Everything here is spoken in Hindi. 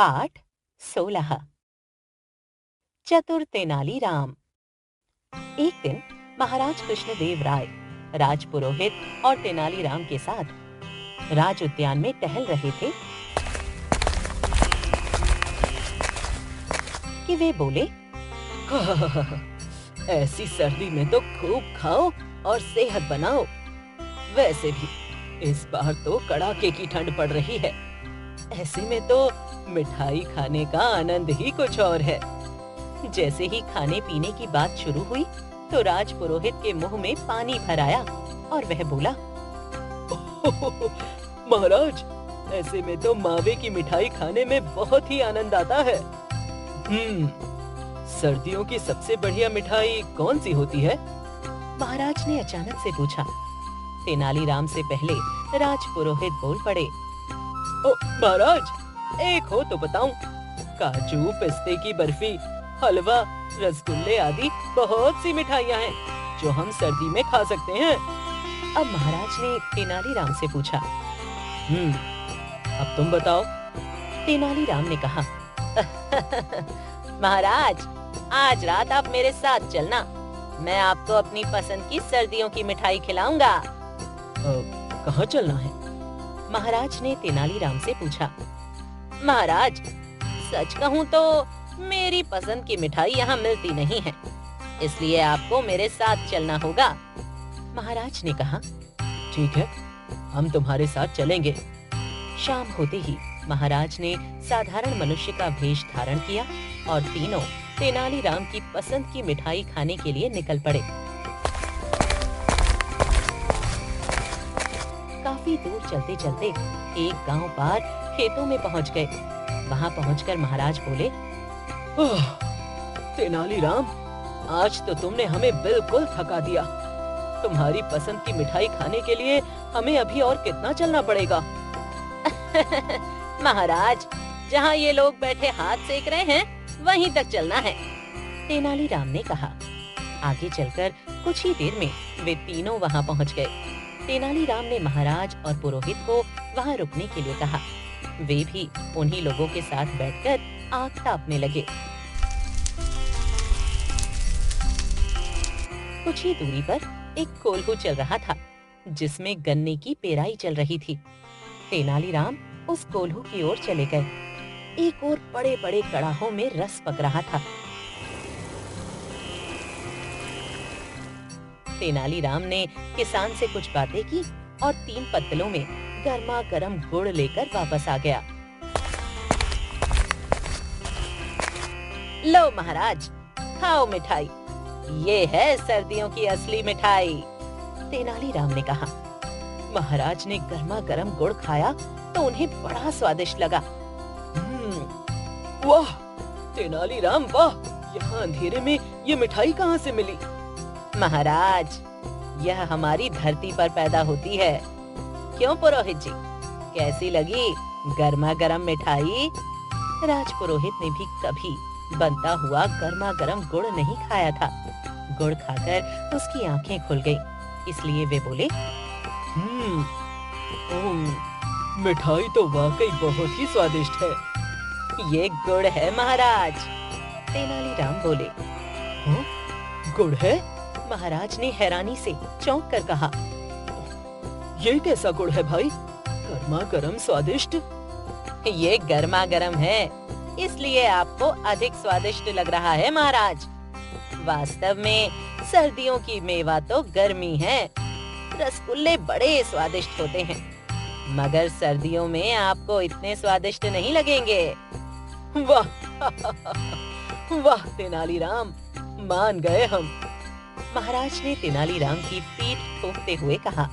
पाठ 16। चतुर तेनालीराम। एक दिन महाराज कृष्णदेव राय राजपुरोहित और तेनालीराम के साथ राज उद्यान में टहल रहे थे कि वे बोले, ऐसी सर्दी में तो खूब खाओ और सेहत बनाओ। वैसे भी इस बार तो कड़ाके की ठंड पड़ रही है। ऐसे में तो मिठाई खाने का आनंद ही कुछ और है। जैसे ही खाने पीने की बात शुरू हुई तो राजपुरोहित के मुंह में पानी भर आया और वह बोला, महाराज, ऐसे में तो मावे की मिठाई खाने में बहुत ही आनंद आता है। सर्दियों की सबसे बढ़िया मिठाई कौन सी होती है? महाराज ने अचानक से पूछा। तेनालीराम से पहले राजपुरोहित बोल पड़े, ओ महाराज, एक हो तो बताऊं। काजू, पिस्ते की बर्फी, हलवा, रसगुल्ले आदि बहुत सी मिठाइयां हैं जो हम सर्दी में खा सकते हैं। अब महाराज ने तेनालीराम से पूछा, अब तुम बताओ। तेनालीराम ने कहा, महाराज, आज रात आप मेरे साथ चलना। मैं आपको अपनी पसंद की सर्दियों की मिठाई खिलाऊंगा। कहाँ चलना है? महाराज ने तेनालीराम से पूछा। महाराज, सच कहूँ तो मेरी पसंद की मिठाई यहाँ मिलती नहीं है, इसलिए आपको मेरे साथ चलना होगा। महाराज ने कहा, ठीक है, हम तुम्हारे साथ चलेंगे। शाम होते ही महाराज ने साधारण मनुष्य का वेश धारण किया और तीनों तेनालीराम की पसंद की मिठाई खाने के लिए निकल पड़े। काफी दूर चलते चलते एक गांव पार खेतों में पहुंच गए। वहां पहुंचकर महाराज बोले, तेनालीराम, आज तो तुमने हमें बिल्कुल थका दिया। तुम्हारी पसंद की मिठाई खाने के लिए हमें अभी और कितना चलना पड़ेगा? महाराज, जहाँ ये लोग बैठे हाथ सेक रहे हैं वहीं तक चलना है, तेनालीराम ने कहा। आगे चलकर कुछ ही देर में वे तीनों वहां पहुंच गए। तेनालीराम ने महाराज और पुरोहित को वहां रुकने के लिए कहा। वे भी उन्हीं लोगों के साथ बैठकर आग तापने लगे। कुछ ही दूरी पर एक कोल्हू चल रहा था जिसमें गन्ने की पेराई चल रही थी। तेनालीराम उस कोल्हू की ओर चले गए। एक ओर बड़े बड़े कड़ाहों में रस पक रहा था। तेनालीराम ने किसान से कुछ बातें की और 3 पत्तलों में गर्मा गर्म गुड़ लेकर वापस आ गया। लो महाराज, खाओ मिठाई। ये है सर्दियों की असली मिठाई, तेनालीराम ने कहा। महाराज ने गर्मा गर्म गुड़ खाया तो उन्हें बड़ा स्वादिष्ट लगा। वाह तेनालीराम, वाह! यहाँ अंधेरे में ये मिठाई कहाँ से मिली? महाराज, यह हमारी धरती पर पैदा होती है। क्यों पुरोहित जी, कैसी लगी गर्मा गर्म मिठाई? राजपुरोहित ने भी कभी बनता हुआ गर्मा गर्म गुड़ नहीं खाया था। गुड़ खाकर उसकी आंखें खुल गईं, इसलिए वे बोले, मिठाई तो वाकई बहुत ही स्वादिष्ट है। ये गुड़ है महाराज, तेनालीराम बोले। गुड़ है? महाराज ने हैरानी से चौंक कर कहा। ये कैसा गुड़ है भाई? गर्मा गर्म स्वादिष्ट। ये गर्मा गर्म है, इसलिए आपको अधिक स्वादिष्ट लग रहा है महाराज। वास्तव में सर्दियों की मेवा तो गर्मी है। रसगुल्ले बड़े स्वादिष्ट होते हैं, मगर सर्दियों में आपको इतने स्वादिष्ट नहीं लगेंगे। वाह वाह तेनालीराम, मान गए हम। महाराज ने तेनालीराम की पीठ ठोकते हुए कहा।